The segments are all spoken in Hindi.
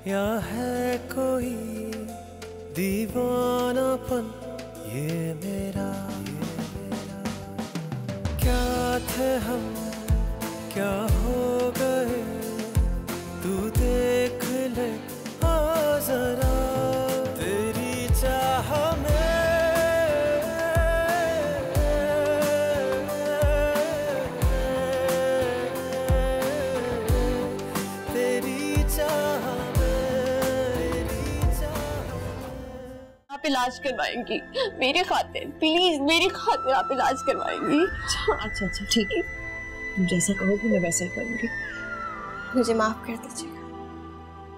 या है कोई दीवानापन ये मेरा क्या थे हम क्या हो गए तू देख ले आ जरा तेरी चाह में आप इलाज करवाएंगी मेरे खातिर, प्लीज मेरी खातिर आप इलाज करवाएंगी। अच्छा ठीक है, तुम जैसा कहोगी मैं वैसा ही करूंगी। मुझे माफ कर दीजिएगा,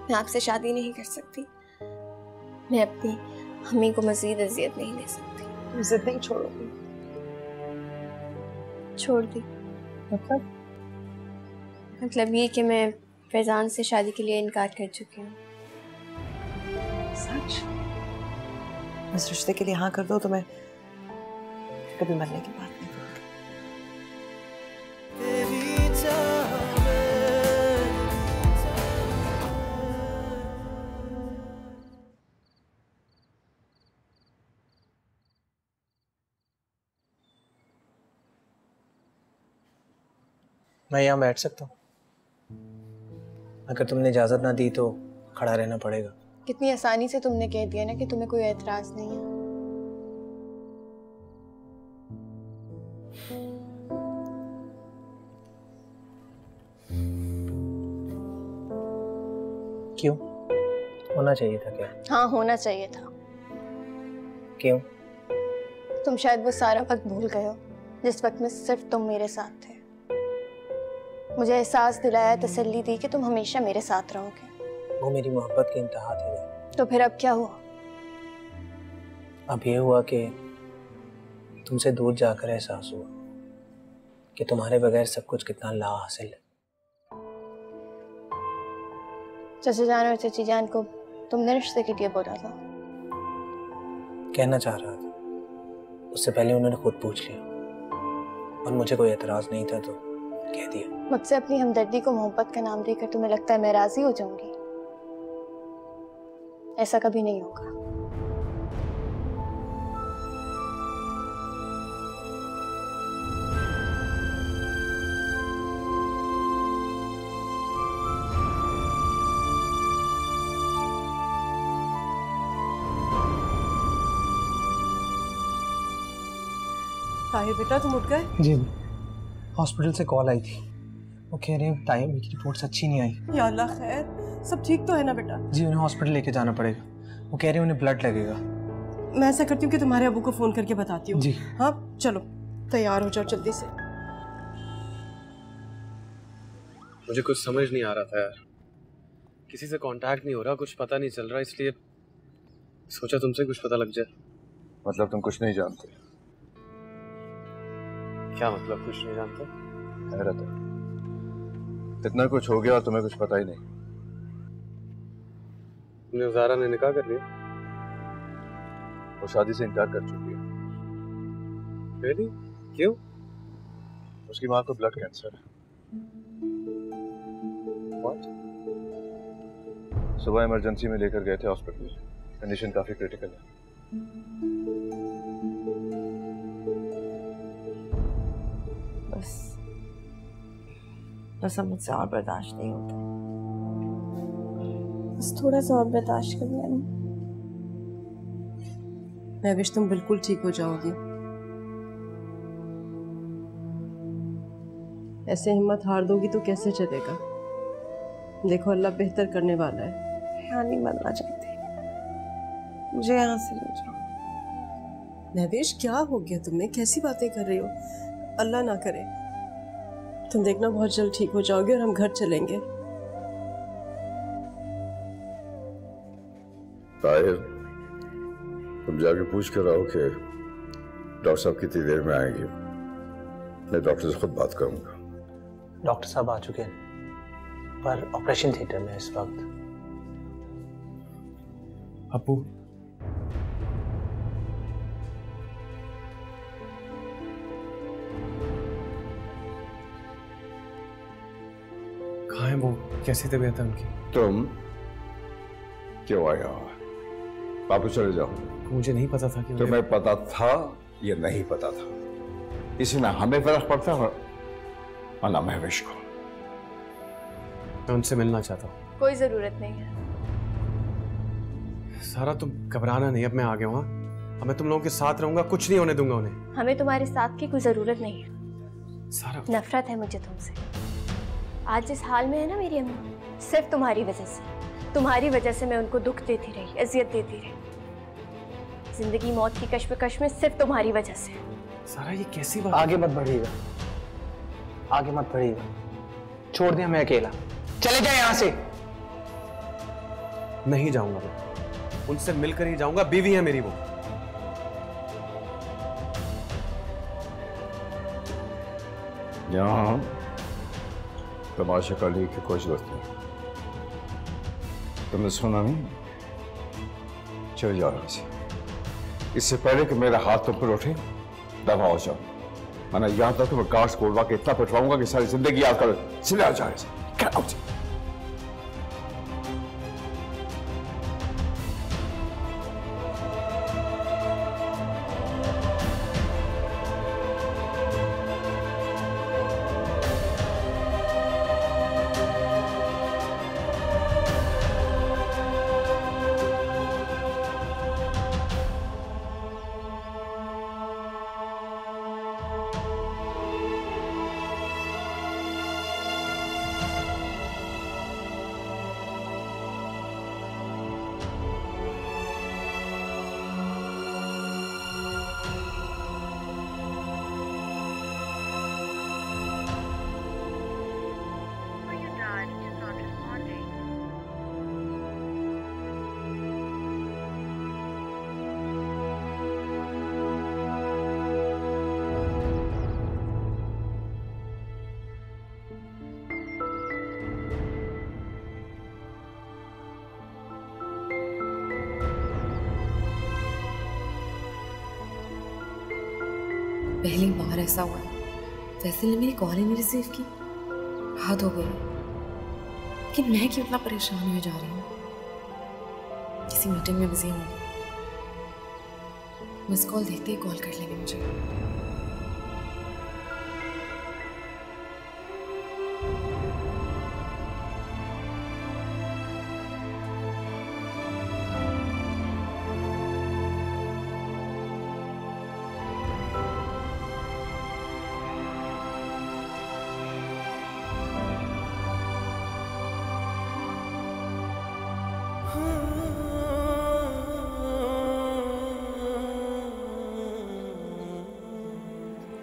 मैं आपसे शादी नहीं कर सकती। मैं अपनी अम्मी को मजीद अजियत नहीं दे सकती। तुम जिद नहीं छोड़ोगी? छोड़ दी। मतलब ये कि मैं फैजान से शादी के लिए इनकार कर चुकी हूँ। सच? इस रिश्ते के लिए हाँ कर दो तो मैं कभी मरने की बात नहीं करूंगी। मैं यहाँ बैठ सकता हूँ? अगर तुमने इजाजत ना दी तो खड़ा रहना पड़ेगा। कितनी आसानी से तुमने कह दिया ना कि तुम्हें कोई एतराज नहीं है। क्यों? होना चाहिए था क्या? हाँ होना चाहिए था। क्यों? तुम शायद वो सारा वक्त भूल गए हो जिस वक्त में सिर्फ तुम मेरे साथ थे। मुझे एहसास दिलाया, तसल्ली दी कि तुम हमेशा मेरे साथ रहोगे। वो मेरी मोहब्बत की इंतहा थी। तो फिर अब क्या हुआ? अब ये हुआ कि तुमसे दूर जाकर एहसास हुआ कि तुम्हारे बगैर सब कुछ कितना लाहासिल है। चाचा जान और चाची जान को तुमने रिश्ते के लिए बोला था? कहना चाह रहा था, उससे पहले उन्होंने खुद पूछ लिया और मुझे कोई एतराज नहीं था तो कह दिया। मुझसे अपनी हमदर्दी को मोहब्बत का नाम देकर तुम्हें लगता है मैं राजी हो जाऊंगी? ऐसा कभी नहीं होगा। ताहिर बेटा तुम उठ गए? जी हॉस्पिटल से कॉल आई थी, वो कह रहे हैं टाइम की रिपोर्ट्स अच्छी नहीं आई। या अल्लाह खैर, सब ठीक तो है ना बेटा? जी उन्हें हॉस्पिटल लेके जाना पड़ेगा, वो कह रहे हैं उन्हें ब्लड लगेगा। मैं ऐसा करती हूँ कि तुम्हारे अबू को फोन करके बताती हूँ। जी हाँ चलो तैयार हो जाओ जल्दी से। मुझे कुछ समझ नहीं आ रहा था यार, किसी से कांटेक्ट नहीं हो रहा, कुछ पता नहीं चल रहा, इसलिए सोचा तुमसे कुछ पता लग जाए। मतलब तुम कुछ नहीं जानते? क्या मतलब कुछ नहीं जानते? हैरत है, इतना कुछ हो गया और तुम्हें कुछ पता ही नहीं। तुमने ज़ारा ने निकाह कर लिया? वो शादी से इनकार कर चुकी है। Really? क्यों? उसकी माँ को ब्लड कैंसर है। What? सुबह इमरजेंसी में लेकर गए थे हॉस्पिटल, कंडीशन काफी क्रिटिकल है। बस अब मुझसे और बर्दाश्त नहीं होता। बस थोड़ा सा और बर्दाश्त कर लेना। मैं विश तुम बिल्कुल ठीक हो जाओगी। ऐसे हिम्मत हार दोगी तो कैसे चलेगा? देखो अल्लाह बेहतर करने वाला है। यहाँ नहीं मरना चाहती, मुझे यहाँ से ले जाओ। नहवेश क्या हो गया तुम्हें? कैसी बातें कर रही हो? अल्लाह ना करे, तुम देखना बहुत जल्द ठीक हो जाओगे और हम घर चलेंगे। ताहिर, तुम जाके पूछ कर आओ कि डॉक्टर साहब कितनी देर में आएंगे। मैं डॉक्टर से खुद बात करूंगा। डॉक्टर साहब आ चुके हैं पर ऑपरेशन थिएटर में इस वक्त। अप्पू, कहाँ है वो? कैसी तबीयत है उनकी? तुम क्यों आया? वापस चले जाओ। मुझे नहीं पता था कि तुम्हें पता था ये नहीं पता था, इसी में हमें फर्क पड़ता है और ना महविश को। मैं उनसे मिलना चाहता हूँ। कोई जरूरत नहीं है। सारा तुम घबराना नहीं, अब मैं आ गया हूँ। अब मैं तुम लोगों के साथ रहूंगा, कुछ नहीं होने दूंगा उन्हें। हमें तुम्हारे साथ की कोई जरूरत नहीं है। सारा नफरत है मुझे तुमसे। आज जिस हाल में है ना मेरी अम्मा, सिर्फ तुम्हारी वजह से। तुम्हारी वजह से मैं उनको दुख देती रही, अजियत देती रही। जिंदगी मौत की कश्मकश में सिर्फ तुम्हारी वजह से। सारा ये कैसी बात? आगे मत बढ़िएगा, आगे मत बढ़िएगा, छोड़ दे हमें अकेला, चले जाए यहाँ से। नहीं जाऊंगा मैं, उनसे मिलकर ही जाऊंगा। बीवी है मेरी वो। यहाँ तमाशा करने की कोई जरूरत नहीं। तुमने सुना नहीं? चले जाओ यहाँ से, इससे पहले कि मेरा हाथ तुम पर उठे दफा हो जाओ। मैंने यहाँ तक तुम्हें गार्ड्स बोलवा के इतना पिटवाऊंगा कि सारी जिंदगी याद कर सिले आ जाए। Get out! पहली बार ऐसा हुआ है फैसल ने मेरी कॉल ही नहीं रिसीव की। हद हो गई कि मैं क्यों इतना परेशान हो जा रही हूँ। किसी मीटिंग में बिजी हूँ। मिस कॉल देखते ही कॉल कर लेंगे मुझे।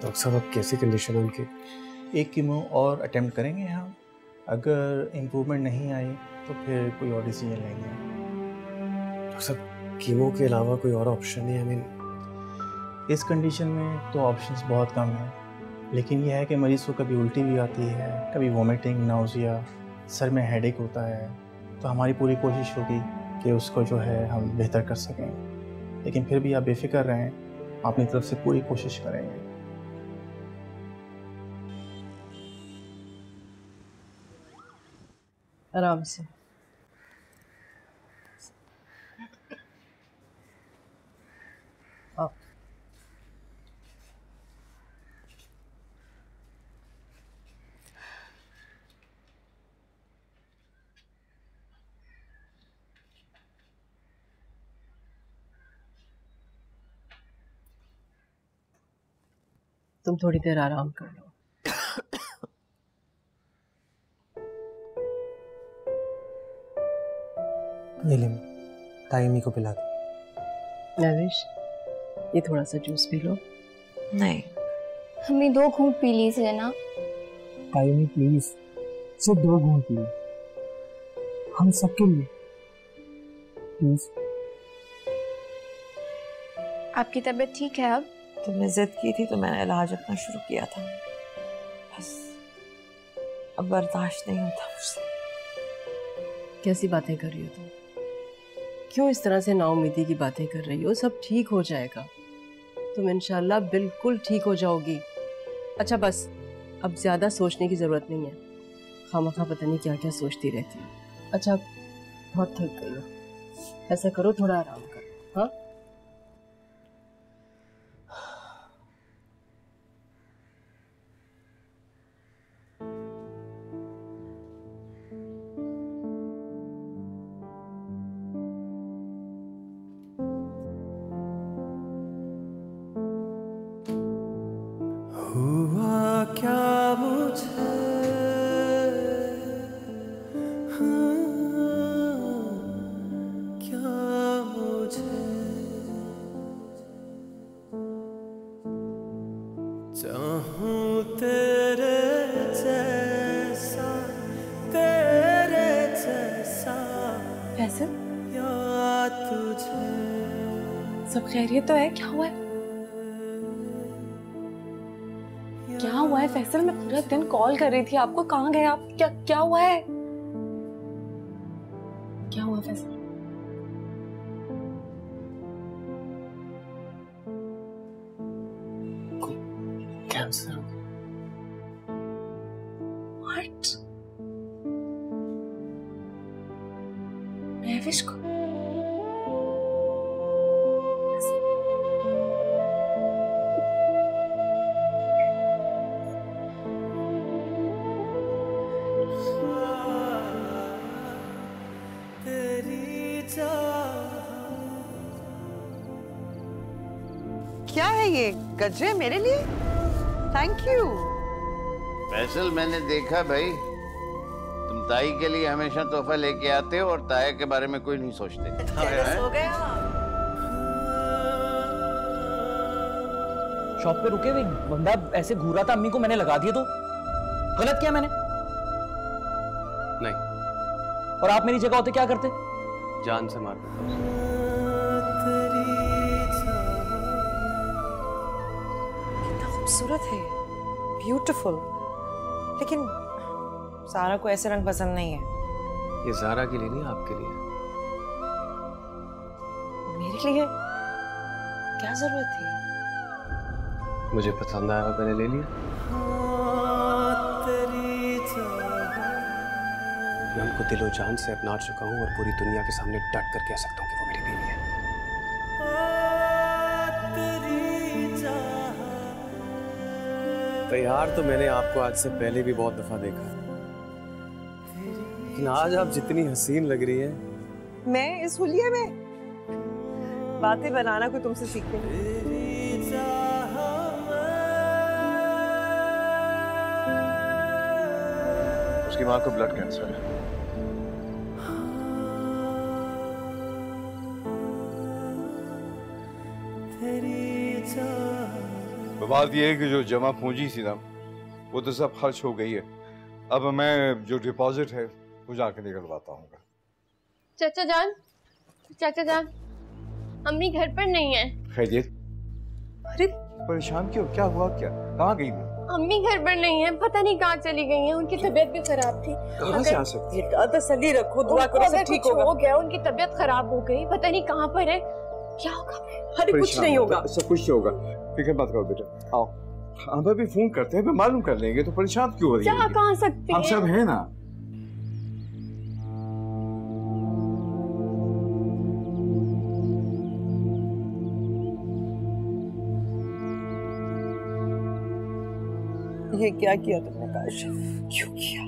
डॉक्टर साहब अब कैसी कंडीशन है उनकी? एक कीमो और अटेम्प्ट करेंगे हम। अगर इम्प्रूवमेंट नहीं आई तो फिर कोई और डिसीजन लेंगे। डॉक्टर साहब कीमो के अलावा कोई और ऑप्शन नहीं है? आई मीन इस कंडीशन में तो ऑप्शंस बहुत कम हैं, लेकिन यह है कि मरीज़ को कभी उल्टी भी आती है, कभी वॉमिटिंग, नाउजिया, सर में हेडेक होता है। तो हमारी पूरी कोशिश होगी कि उसको जो है हम बेहतर कर सकें। लेकिन फिर भी आप बेफिक्र रहें, अपनी तरफ से पूरी कोशिश करेंगे। आराम से। आप तुम थोड़ी देर आराम कर लो। ये ले ताइमी को पिला दो। नविश, ये थोड़ा सा जूस पी लो। नहीं, हमें 2 घूंट पी लीजिए ना। ताइमी प्लीज, सिर्फ 2 घूंट पी, हम सबके लिए प्लीज। आपकी तबीयत ठीक है अब? तुमने जिद की थी तो मैंने इलाज अपना शुरू किया था। बस अब बर्दाश्त नहीं होता मुझसे। कैसी बातें कर रही हो तुम? क्यों इस तरह से नाउम्मीदी की बातें कर रही हो? सब ठीक हो जाएगा, तुम इंशाल्लाह बिल्कुल ठीक हो जाओगी। अच्छा बस, अब ज्यादा सोचने की जरूरत नहीं है। खामखा पता नहीं क्या क्या सोचती रहती है। अच्छा बहुत थक गई हो, ऐसा करो, थोड़ा आराम करो। हाँ, हुआ क्या मुझे, क्या मुझे, चाहूं तेरे जैसा, तेरे जैसा फैसल, या तुझे। सब खैरियत तो है? क्या हुआ है? क्या हुआ है फैसल? मैं पूरा दिन कॉल कर रही थी आपको, कहाँ गए आप? क्या क्या हुआ है? क्या हुआ फैसल? कैंसर। What? महविश को? क्या है ये? गजरे मेरे लिए? Thank you. फैसल, मैंने देखा भाई, तुम ताई के लिए हमेशा तोहफा लेके आते हो और ताया के बारे में कोई नहीं सोचते। हो गया। शॉप पे रुके हुए बंदा ऐसे घूरा था, अम्मी को मैंने लगा दिया तो गलत किया मैंने? नहीं। और आप मेरी जगह होते क्या करते? जान से मार देता। खूबसूरत है, ब्यूटीफुल, लेकिन सारा को ऐसे रंग पसंद नहीं है। ये ज़ारा के लिए नहीं, आपके लिए। मेरे लिए क्या जरूरत थी? मुझे पसंद आया, मैंने ले लिया। मैं उनको दिलो जान से अपना चुका हूँ और पूरी दुनिया के सामने डट कर कह सकता हूँ कि वो मेरी बीवी है। तैयार तो मैंने आपको आज से पहले भी बहुत दफा देखा है, लेकिन आज आप जितनी हसीन लग रही हैं। मैं इस हुलिये में बातें बनाना कोई तुमसे सीखने उसकी माँ को ब्लड कैंसर है। बात यह है कि जो जमा पूंजी थी ना, वो तो सब खर्च हो गई है। अब मैं जो डिपॉजिट है वो जाके निकलवाता हूँ। चाचा जान, चाचा जान, अम्मी घर पर नहीं है। खैरियत? अरे परेशान क्यों? क्या हुआ? क्या कहाँ गई वो? अम्मी घर पर नहीं है, पता नहीं कहाँ चली गई हैं। उनकी तबीयत भी खराब थी। कहाँ से आ सकती है? तसल्ली रखो, दुआ करो, सब ठीक होगा। हो गया, उनकी तबीयत खराब हो गई, पता नहीं कहाँ पर है। क्या होगा? अरे कुछ नहीं होगा, सब कुछ होगा, फिक्र मत करो बेटा। आओ, हम भी फोन करते हैं, मालूम कर लेंगे। तो परेशान क्यों हो रही है? जा कहाँ सकती है? हम सब हैं ना। ये क्या किया तुमने काशिफ? क्यों किया?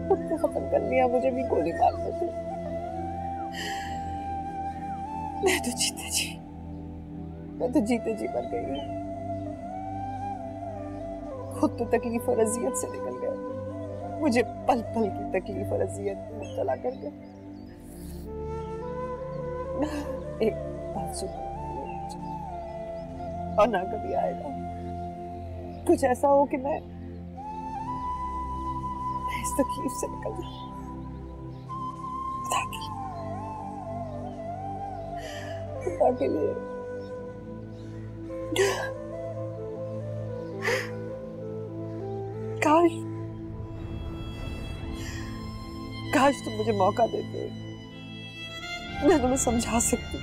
खुद को खत्म कर लिया, मुझे भी गोली मार देती। मैं तो जीते जी मर गई। खुद तो तकलीफ और अजियत से निकल गए, मुझे पल पल की तकलीफ और अजियत में मुब्तला कर गए। एक बात सुनो, और ना कभी आएगा कुछ ऐसा हो कि मैं इस तकलीफ से निकल जाऊं। खुदा के लिए काश तुम मुझे मौका देते, मैं तुम्हें समझा सकती।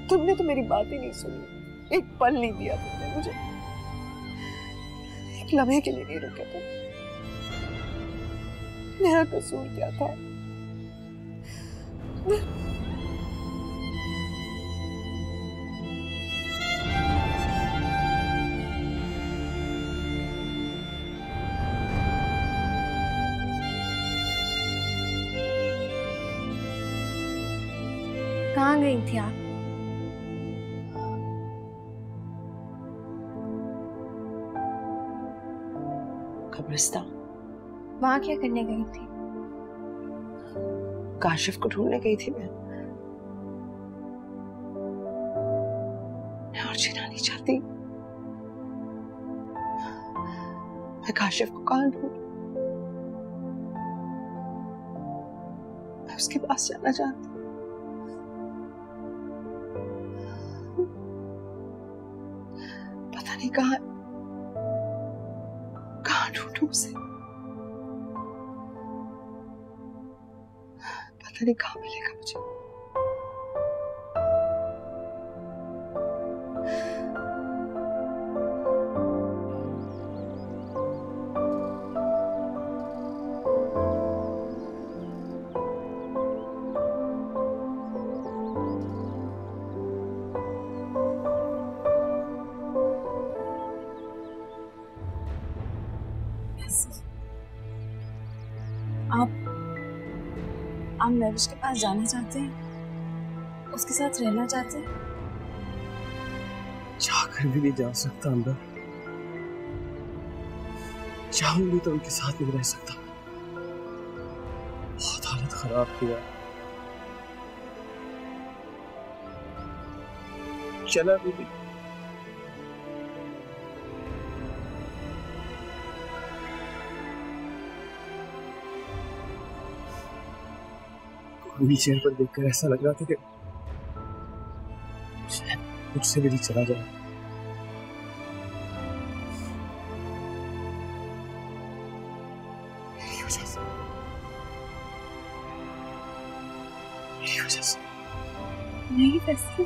तुमने तो मेरी बात ही नहीं सुनी, एक पल नहीं दिया तुमने मुझे, एक लम्हे के लिए नहीं रुके तुम। मेरा कसूर क्या था? कहाँ गई थी आप? कब्रिस्तान। वहां क्या करने गई थी? काशिफ को ढूंढने गई थी मैं और जीना नहीं चाहती। मैं काशिफ को कहाँ ढूंढूं? मैं उसके पास जाना चाहती हूँ। पता नहीं कहाँ ढूंढूं उसे। पता नहीं कहाँ मिलेगा मुझे। आप महविश के पास जाना चाहते हैं? उसके साथ रहना चाहते हैं? चाहकर भी नहीं जा सकता अंदर। चाहूंगी तो उनके साथ नहीं रह सकता। बहुत हालत खराब किया। चला भी नहीं। व्हीलचेयर पर देखकर ऐसा लग रहा था कि शायद मुझसे भी चला जाए। मेरी वजह से नहीं फैसले,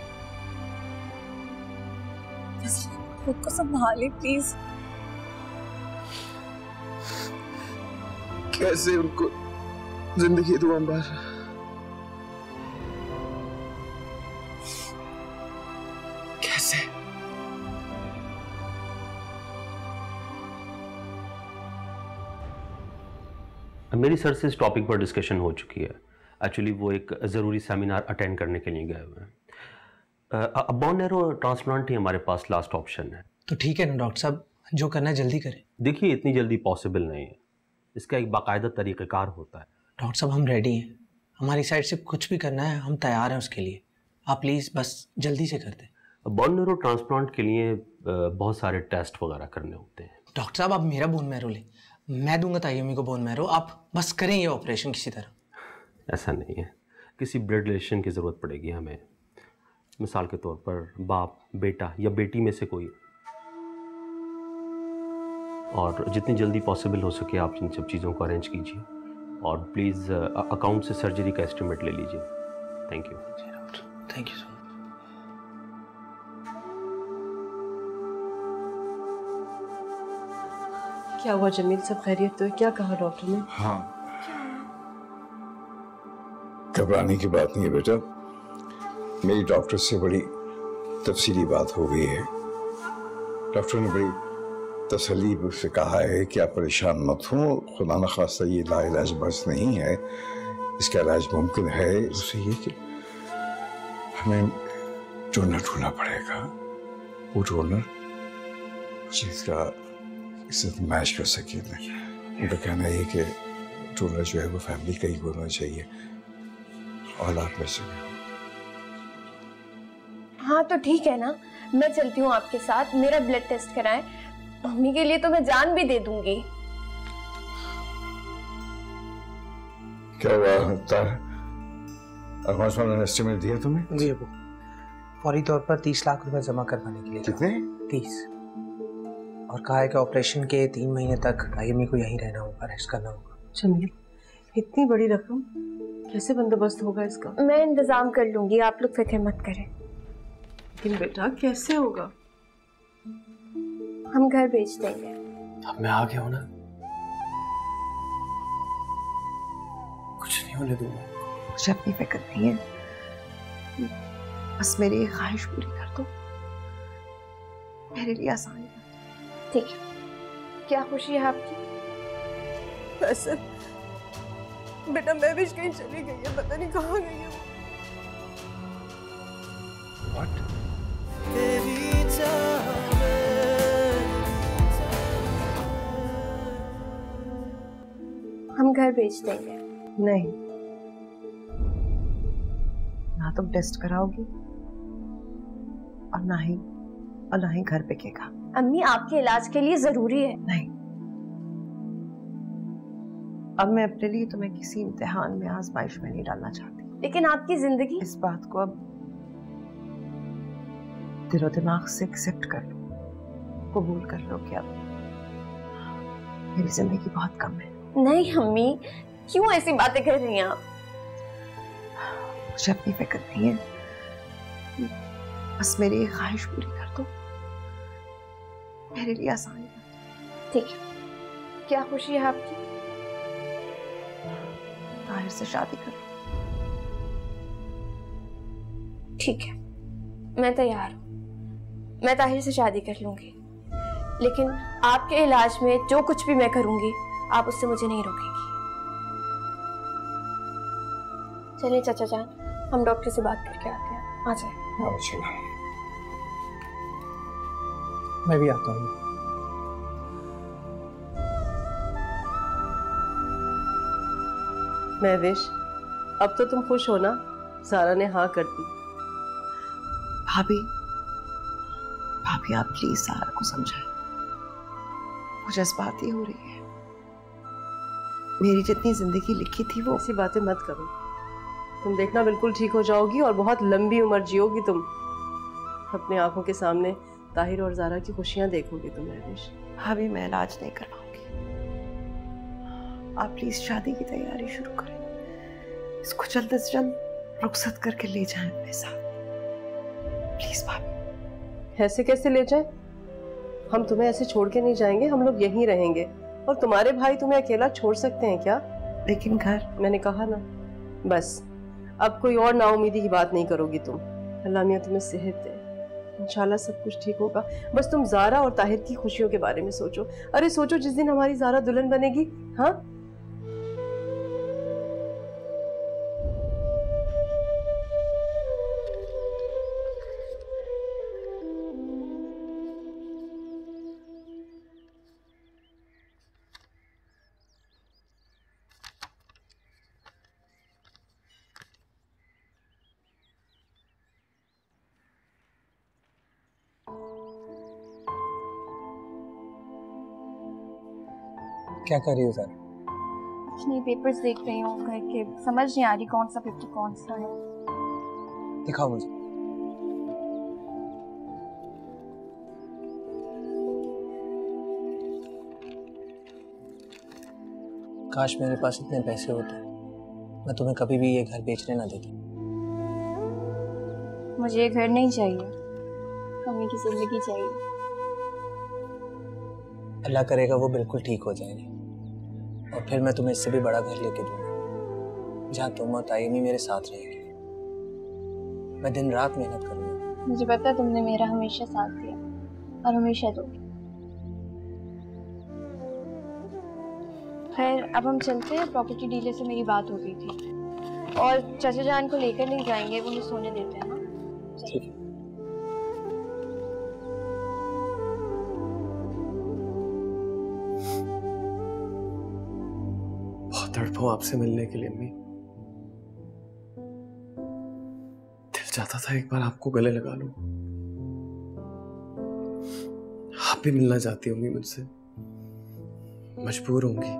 खुद को संभाले प्लीज। कैसे उनको जिंदगी दूं अंबर? मेरी सर से इस टॉपिक पर डिस्कशन हो चुकी है। एक्चुअली वो एक ज़रूरी सेमिनार अटेंड करने के लिए गए हुए हैं। बोन मैरो ट्रांसप्लांट ही हमारे पास लास्ट ऑप्शन है। तो ठीक है ना डॉक्टर साहब, जो करना है जल्दी करें। देखिए इतनी जल्दी पॉसिबल नहीं है, इसका एक बाकायदा तरीक़ाकार होता है। डॉक्टर साहब हम रेडी हैं, हमारी साइड से कुछ भी करना है हम तैयार हैं उसके लिए। आप प्लीज़ बस जल्दी से कर दें। बोन मैरो ट्रांसप्लांट के लिए बहुत सारे टेस्ट वगैरह करने होते हैं। डॉक्टर साहब आप मेरा बोन मैरो लें, मैं दूंगा तायमी को बोन मैरो, आप बस करें ये ऑपरेशन किसी तरह। ऐसा नहीं है, किसी ब्लड रिलेशन की ज़रूरत पड़ेगी हमें। मिसाल के तौर पर बाप, बेटा या बेटी में से कोई। और जितनी जल्दी पॉसिबल हो सके आप इन सब चीज़ों को अरेंज कीजिए और प्लीज़ अकाउंट से सर्जरी का एस्टिमेट ले लीजिए। Thank you. Thank you so much. क्या हुआ जमील, सब खैरियत तो है? क्या कहा डॉक्टर ने? हाँ, घबराने की बात नहीं है बेटा। मेरी डॉक्टर से बड़ी तफसीली बात हो गई है। डॉक्टर ने बड़ी तसल्ली से कहा है कि आप परेशान मत हो, खुदा न खास्ता ये लाइलाज मर्ज नहीं है, इसका इलाज मुमकिन है। उससे ये कि हमें डोनर ढूंढना पड़ेगा, वो डोनर जिसका इससे मैच कर सके। उनका कहना है कि डोनर जो है वो फैमिली का ही होना चाहिए, औलाद में से। हाँ तो ठीक है ना, मैं चलती हूँ आपके साथ। मेरा ब्लड टेस्ट कराएं, मम्मी के लिए तो मैं जान भी दे दूंगी। क्या हुआ एडवांस वाला एस्टिमेट दिया तुम्हें? जी अबू, फौरी तौर पर 30 लाख रुपए जमा करवाने के लिए। कितने? 30। और कहा है कि ऑपरेशन के 3 महीने तक तायमी को यहीं रहना होगा, रेस्ट करना होगा। जमील, इतनी बड़ी रकम कैसे बंदोबस्त होगा इसका? मैं इंतजाम कर लूंगी, आप लोग फिक्र मत करें। लेकिन बेटा कैसे होगा? हम घर भेज देंगे। अब मैं आ गया हूं ना, कुछ नहीं होने दूंगा। मुझे अपनी फिक्र नहीं है, बस मेरी एक ख्वाहिश पूरी कर दो, मेरे लिए आसान है। ठीक है, क्या खुशी है आपकी? वैसे बेटा महविश कहीं चली गई है, पता नहीं कहाँ गई है वो। हम घर भेज देंगे। नहीं, ना तुम टेस्ट कराओगी और ना ही घर बिकेगा। अम्मी आपके इलाज के लिए जरूरी है। नहीं, अब मैं अपने लिए तुम्हें किसी इम्तिहान में, आजमाइश में नहीं डालना चाहती। लेकिन आपकी जिंदगी, इस बात को अब दिलो दिमाग से एक्सेप्ट कर लो, कबूल कर लो कि अब मेरी जिंदगी बहुत कम है। नहीं अम्मी, क्यों ऐसी बातें कर रही हैं आप? मुझे अपनी फिक्र नहीं है, बस मेरी एक ख्वाहिश पूरी कर दो, मेरे लिए आसान है। ठीक है, क्या खुशी है आपकी? ताहिर से शादी करो। ठीक है, मैं तैयार हूँ, मैं ताहिर से शादी कर लूंगी, लेकिन आपके इलाज में जो कुछ भी मैं करूंगी आप उससे मुझे नहीं रोकेंगी। चलिए चाचा जान, हम डॉक्टर से बात करके आते हैं। आ जाए। मैं भी आता हूँ। महविश, अब तो तुम खुश हो ना? सारा ने हाँ कर दी। भाभी आप प्लीज सारा को समझाएं, वो जज्बाती हो रही है। मेरी जितनी जिंदगी लिखी थी वो। ऐसी बातें मत करो, तुम देखना बिल्कुल ठीक हो जाओगी और बहुत लंबी उम्र जियोगी तुम। अपने आंखों के सामने ताहिर और ज़ारा की खुशियां देखोगी तुम महविश। भाभी मैं इलाज नहीं करवाऊंगी, आप प्लीज शादी की तैयारी शुरू करें, इसको जल्द से जल्द रुखसत करके ले जाएं अपने साथ, प्लीज भाभी। ऐसे कैसे ले जाए? हम तुम्हें ऐसे छोड़ के नहीं जाएंगे, हम लोग यहीं रहेंगे। और तुम्हारे भाई तुम्हें अकेला छोड़ सकते हैं क्या? लेकिन घर, मैंने कहा ना, बस अब कोई और नाउमीदी की बात नहीं करोगी तुम। अल्लाह मियां तुम्हें सेहत दे, इंशाल्लाह सब कुछ ठीक होगा। बस तुम ज़ारा और ताहिर की खुशियों के बारे में सोचो। अरे सोचो, जिस दिन हमारी ज़ारा दुल्हन बनेगी, हाँ? क्या कर रही हो सर? कुछ नहीं, पेपर्स देख रही हूँ घर के, समझ नहीं आ रही कौन सा पेपर कौन सा है। दिखाओ मुझे। काश मेरे पास इतने पैसे होते, मैं तुम्हें कभी भी ये घर बेचने ना देती। मुझे ये घर नहीं चाहिए, मम्मी की जिंदगी चाहिए। अल्लाह करेगा वो बिल्कुल ठीक हो जाएगी और फिर मैं तुम्हें इससे भी बड़ा घर लेके दूंगा, जहाँ तुम और तायमी मेरे साथ रहेगी। मैं दिन रात मेहनत करूंगा। मुझे पता है तुमने मेरा हमेशा साथ दिया और हमेशा दोगे। खैर अब हम चलते हैं, प्रॉपर्टी डीलर से मेरी बात हो गई थी और चाचा जान को लेकर नहीं जाएंगे, वो मुझे सोने देते हैं ना। ठीक है। बहुत तड़पा हूं आपसे मिलने के लिए अम्मी। दिल चाहता था एक बार आपको गले लगा लूं। आप भी मिलना चाहती होंगी मुझसे, मजबूर होंगी।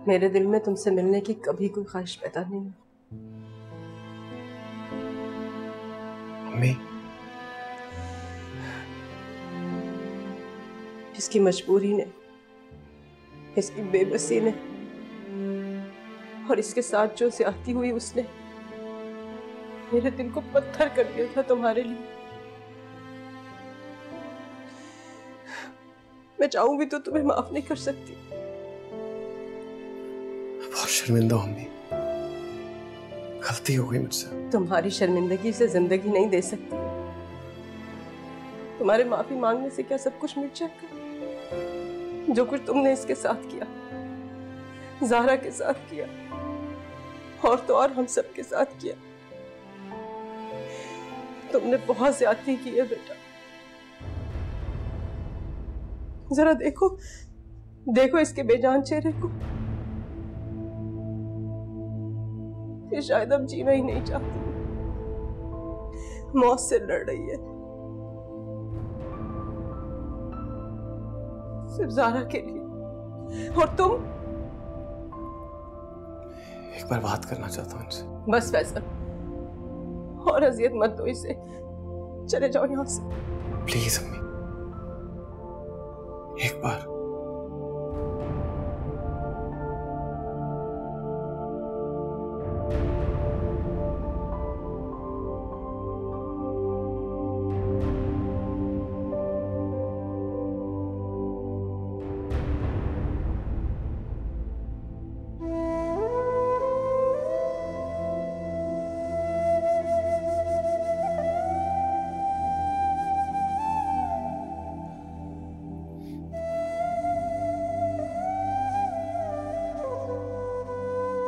मेरे दिल में तुमसे मिलने की कभी कोई ख्वाहिश पैदा नहीं हुई। अम्मी, इसकी मजबूरी ने, इसकी बेबसी ने और इसके साथ जो ज्यादती हुई उसने मेरे दिल को पत्थर कर दिया था तुम्हारे लिए। मैं चाहूं भी तो तुम्हें माफ नहीं कर सकती। बहुत शर्मिंदा हूं अम्मी, गलती हो गई मुझसे। तुम्हारी शर्मिंदगी से जिंदगी नहीं दे सकती। तुम्हारे माफी मांगने से क्या सब कुछ मिट जाएगा? जो कुछ तुमने इसके साथ किया, ज़ारा के साथ किया, और तो और हम सब के साथ किया, तुमने बहुत ज्यादती की है बेटा। जरा देखो, देखो इसके बेजान चेहरे को। ये शायद अब जीना ही नहीं चाहती, मौत से लड़ रही है, सिर्फ ज़ारा के लिए। और तुम? एक बार बात करना चाहता हूँ इनसे। बस फैसल, और अजियत मत दो इसे, चले जाओ यहाँ से। प्लीज अम्मी, एक बार।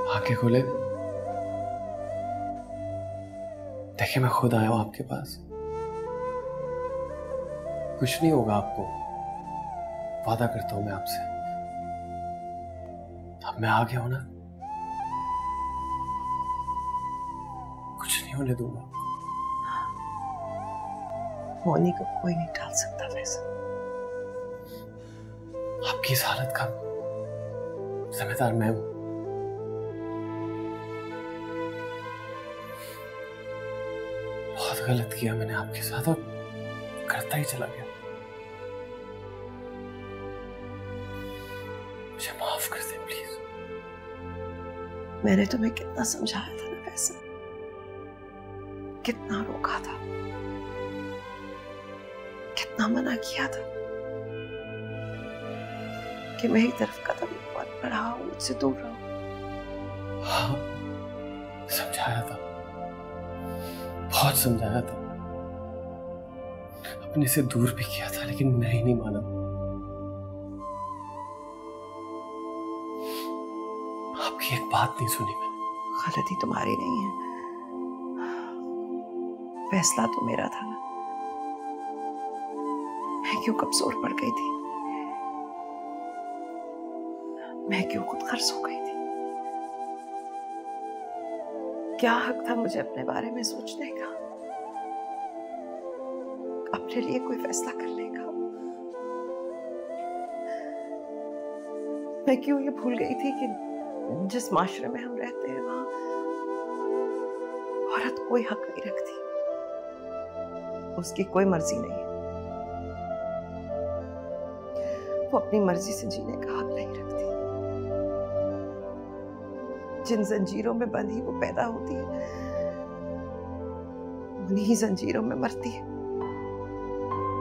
आंखें खोले, देखिए मैं खुद आया हूं आपके पास। कुछ नहीं होगा आपको, वादा करता हूं मैं आपसे। अब मैं आ गया हूं ना, कुछ नहीं होने दूंगा। होने को कोई नहीं टाल सकता फैसल। आपकी इस हालत का जिम्मेदार मैं हूं। बहुत गलत किया मैंने आपके साथ और करता ही चला गया। मुझे माफ कर दे प्लीज। मैंने तुम्हें कितना समझाया था ना फैसल, कितना रोका था, कितना मना किया था कि मेरी तरफ कदम मत बढ़ाओ, मुझसे दूर रहो। हाँ, समझाया था, बहुत समझाया था, अपने से दूर भी किया था, लेकिन मैं ही नहीं माना। आपकी एक बात नहीं सुनी मैंने। गलती तुम्हारी नहीं है, फैसला तो मेरा था ना। मैं क्यों कमजोर पड़ गई थी, मैं क्यों खुद गर्ज हो गई थी? क्या हक था मुझे अपने बारे में सोचने का, अपने लिए कोई फैसला करने का? मैं क्यों ये भूल गई थी कि जिस माशरे में हम रहते हैं वहां औरत कोई हक नहीं रखती, उसकी कोई मर्जी नहीं है, वो अपनी मर्जी से जीने का हक नहीं रखती। जिन जंजीरों में बंधी वो पैदा होती है, उन्हीं जंजीरों में मरती है।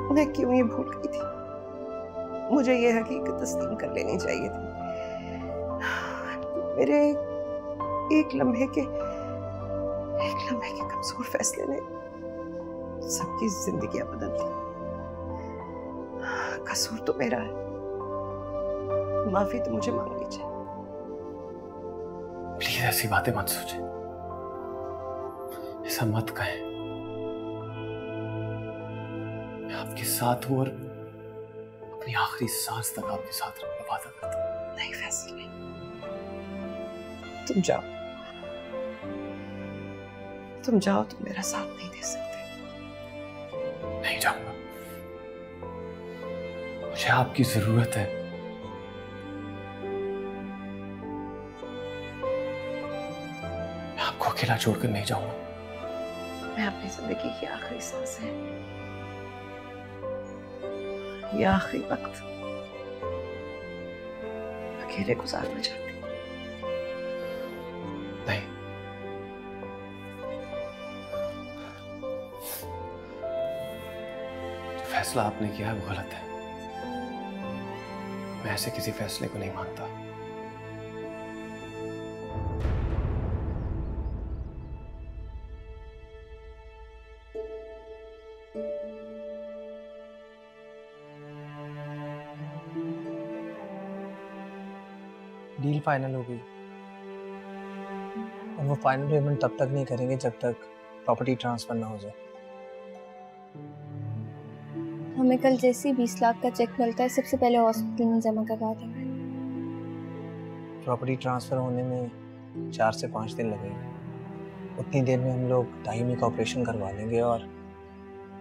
मैं क्यों ये भूल गई थी? मुझे ये हकीकत तस्लीम कर लेनी चाहिए थी। मेरे एक लम्हे के कमजोर फैसले ने सबकी जिंदगियां बदल दी। कसूर तो मेरा है, माफी तो मुझे मांगनी चाहिए। प्लीज ऐसी बातें मत सोचे, ऐसा मत कहें। मैं आपके साथ हूं और अपनी आखिरी सांस तक आपके साथ रहने का वादा करता हूं। नहीं फैसल, नहीं, तुम जाओ, तुम जाओ, तुम मेरा साथ नहीं दे सकते। नहीं जाऊंगा, मुझे आपकी जरूरत है। मैं आपको अकेला छोड़कर नहीं जाऊंगा। मैं अपनी जिंदगी की आखिरी सांस है, ये आखिरी वक्त अकेले गुजारना चाहती हूँ। नहीं, जो फैसला आपने किया है वो गलत है। मैं ऐसे किसी फैसले को नहीं मानता। डील फाइनल हो गई और वो फाइनल पेमेंट तब तक नहीं करेंगे जब तक प्रॉपर्टी ट्रांसफर ना हो जाए। हमें कल जैसे ही 20 लाख का चेक मिलता है सबसे पहले हॉस्पिटल में जमा करवा देंगे। प्रॉपर्टी ट्रांसफर होने में 4 से 5 दिन लगेंगे। उतनी देर में हम लोग दाहिमी का ऑपरेशन करवा लेंगे और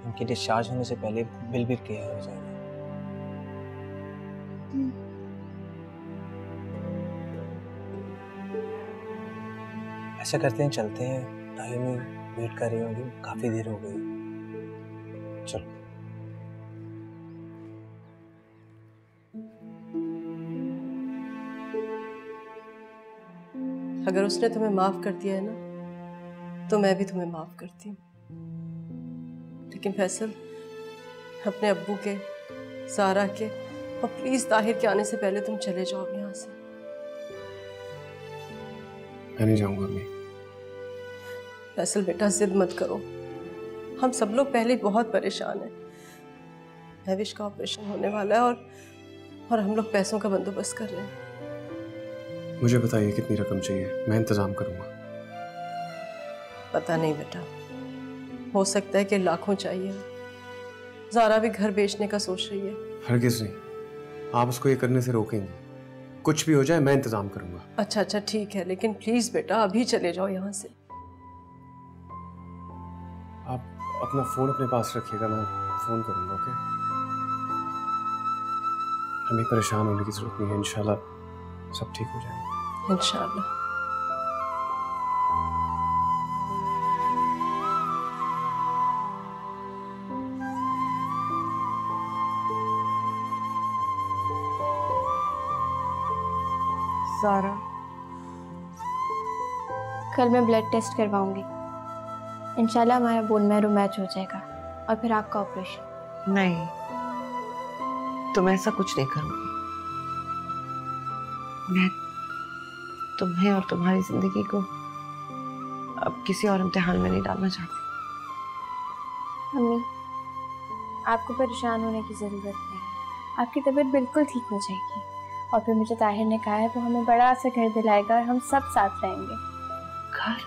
उनके डिस्चार्ज होने से पहले बिल भी क्लियर हो जाएगा। ऐसा करते हैं, चलते हैं। दाहिमी वेट कर रही होगी, काफी देर हो गई। चलो। अगर उसने तुम्हें माफ कर दिया है ना तो मैं भी तुम्हें माफ करती हूँ। लेकिन फैसल, अपने अब्बू के, सारा के और प्लीज ताहिर के आने से पहले तुम चले जाओ यहाँ से। मैं नहीं जाऊंगा अम्मी। फैसल बेटा, जिद मत करो। हम सब लोग पहले बहुत परेशान हैं। महविश का ऑपरेशन होने वाला है और हम लोग पैसों का बंदोबस्त कर रहे हैं। मुझे बताइए कितनी रकम चाहिए, मैं इंतजाम करूंगा। पता नहीं बेटा, हो सकता है कि लाखों चाहिए। ज़ारा भी घर बेचने का सोच रही है। हरगिज़ नहीं, आप उसको ये करने से रोकेंगे। कुछ भी हो जाए मैं इंतजाम करूंगा। अच्छा अच्छा ठीक है, लेकिन प्लीज बेटा अभी चले जाओ यहाँ से। आप अपना फोन अपने पास रखिएगा, मैं फोन करूंगा। ओके, हमें परेशान होने की जरूरत नहीं है। इंशाल्लाह सब ठीक हो जाएगा। इंशाल्लाह। ज़ारा, कल मैं ब्लड टेस्ट करवाऊंगी। इंशाल्लाह हमारा बोन मैरो मैच हो जाएगा और फिर आपका ऑपरेशन। नहीं, तुम ऐसा कुछ नहीं करोगी। मैं तुम्हें और तुम्हारी जिंदगी को अब किसी और इम्तिहान में नहीं डालना चाहती। अम्मी, आपको परेशान होने की ज़रूरत नहीं। आपकी तबीयत बिल्कुल ठीक हो जाएगी और फिर मुझे ताहिर ने कहा है वो हमें बड़ा सा घर दिलाएगा और हम सब साथ रहेंगे। घर?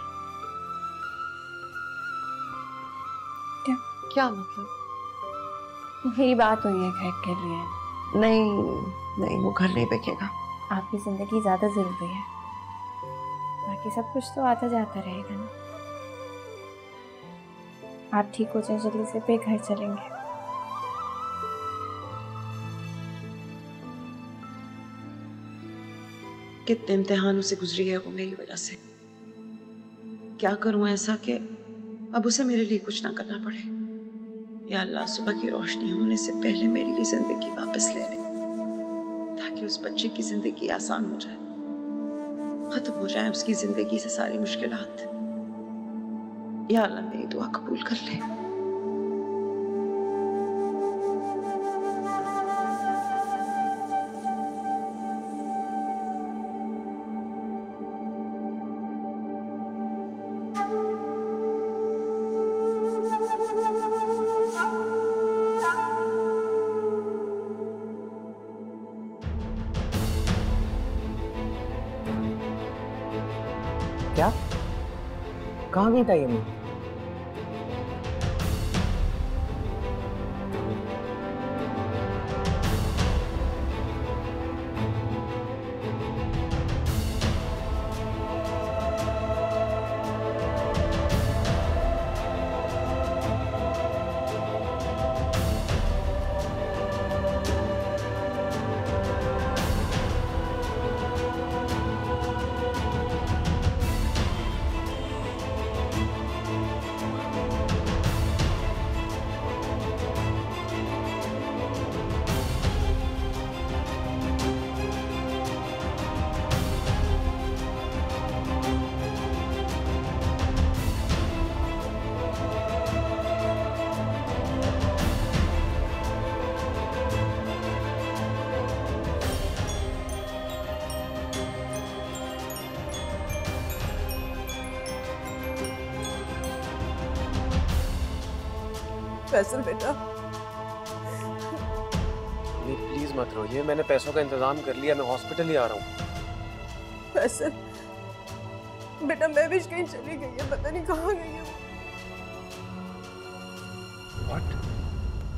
क्या मतलब? मेरी बात हुई है घर के लिए। नहीं, वो घर नहीं बिकेगा। आपकी जिंदगी ज्यादा जरूरी है, बाकी सब कुछ तो आता जाता रहेगा ना। आप ठीक हो जाए जल्दी से, फिर घर चलेंगे। कितने इम्तिहानों से गुजरी है वो मेरी वजह से। क्या करूं ऐसा कि अब उसे मेरे लिए कुछ ना करना पड़े। या अल्लाह, सुबह की रोशनी होने से पहले मेरी लिए जिंदगी वापस ले ले, ताकि उस बच्चे की जिंदगी आसान हो जाए, खत्म हो जाए उसकी जिंदगी से सारी मुश्किलात। या अल्लाह, मेरी दुआ कबूल कर ले। क्या? कहाँ गई ताई अम्मी? फैसल बेटा, प्लीज मत रोइए, मैंने पैसों का इंतजाम कर लिया, मैं हॉस्पिटल ही आ रहा हूँ। फैसल, बेटा महविश कहीं चली गई है, पता नहीं कहाँ गई है।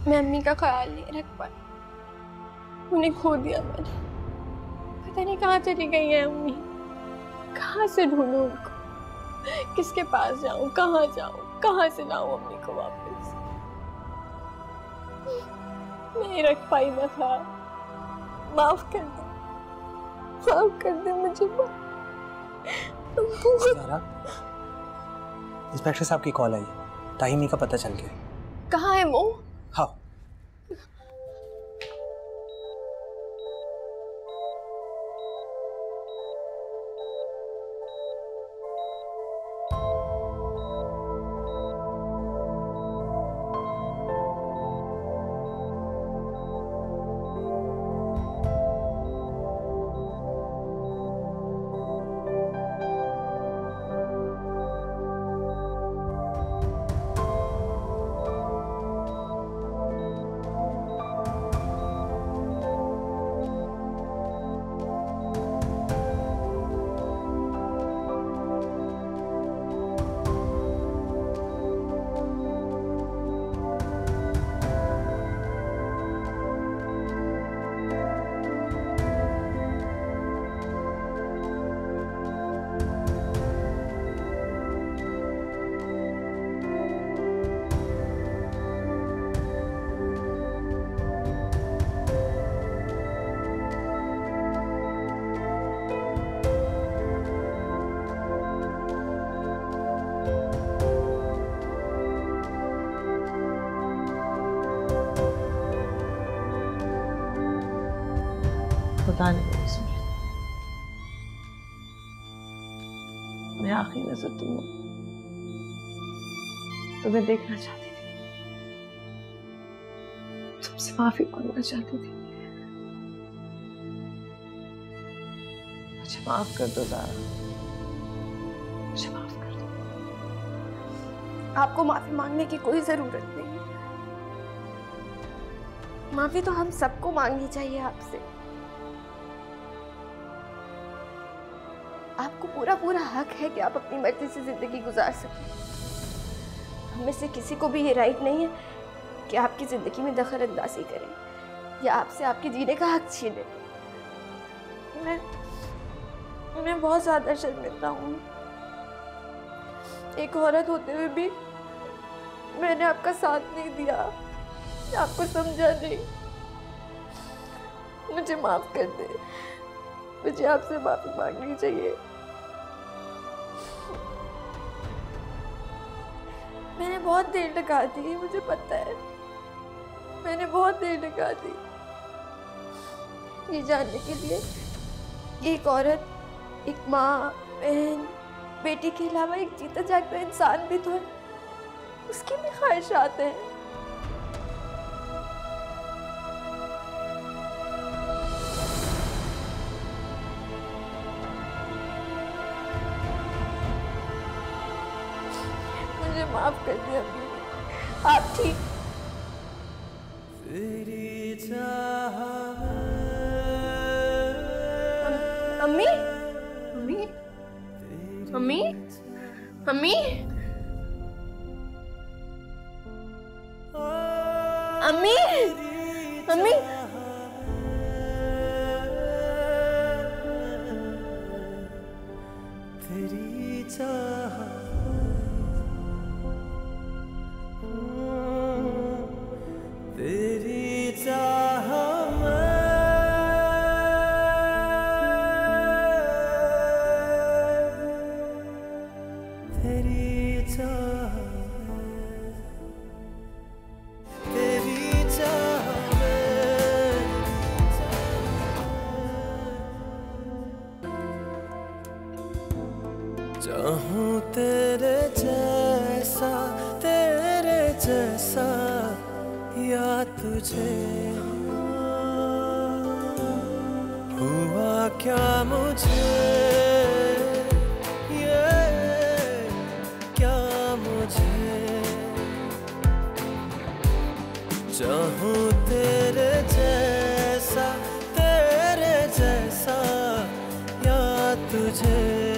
मैं अम्मी का ख्याल नहीं रख पाई, उन्हें खो दिया मैंने। पता नहीं कहाँ चली गई है अम्मी, कहाँ से ढूंढूं उनको, किसके पास जाऊं, कहाँ जाऊं, कहाँ से लाऊं अम्मी को वापस। नहीं रख पाई मैं ख्याल। माफ कर दे, माफ कर दे मुझे। इंस्पेक्टर साहब की कॉल आई, ताहिमी का पता चल गया। कहाँ है वो? हाँ पता नहीं सुन, मैं आखिरी नजर तुम्हें देखना चाहती थी, तुमसे माफी मांगना चाहती थी। मुझे माफ कर दो ज़ारा, मुझे माफ कर दो। आपको माफी मांगने की कोई जरूरत नहीं, माफी तो हम सबको मांगनी चाहिए आपसे। आपको पूरा पूरा हक है कि आप अपनी मर्जी से जिंदगी गुजार सकें। हमें से किसी को भी ये राइट नहीं है कि आपकी जिंदगी में दखल अंदाजी करें या आपसे आपके जीने का हक छीने। मैं बहुत ज्यादा शर्मिंदा हूँ। एक औरत होते हुए भी मैंने आपका साथ नहीं दिया, आपको समझा नहीं। मुझे माफ कर दे, मुझे आपसे माफी मांगनी चाहिए। मैंने बहुत देर लगा दी, मुझे पता है, मैंने बहुत देर लगा दी ये जानने के लिए एक औरत, एक माँ, बहन, बेटी के अलावा एक जीता जागता इंसान भी तो है, उसकी भी ख्वाहिशात हैं। मुझे माफ कर दे अम्मी, आप ठीक। अम्मी, अम्मी, अम्मी, अम्मी, अम्मी, अम्मी, तेरी चाह तेरी चाह तेरी चाह तेरी चाह चाहूं तेरे जैसा या तुझे हुआ क्या मुझे, ये क्या मुझे चाहूं तेरे जैसा या तुझे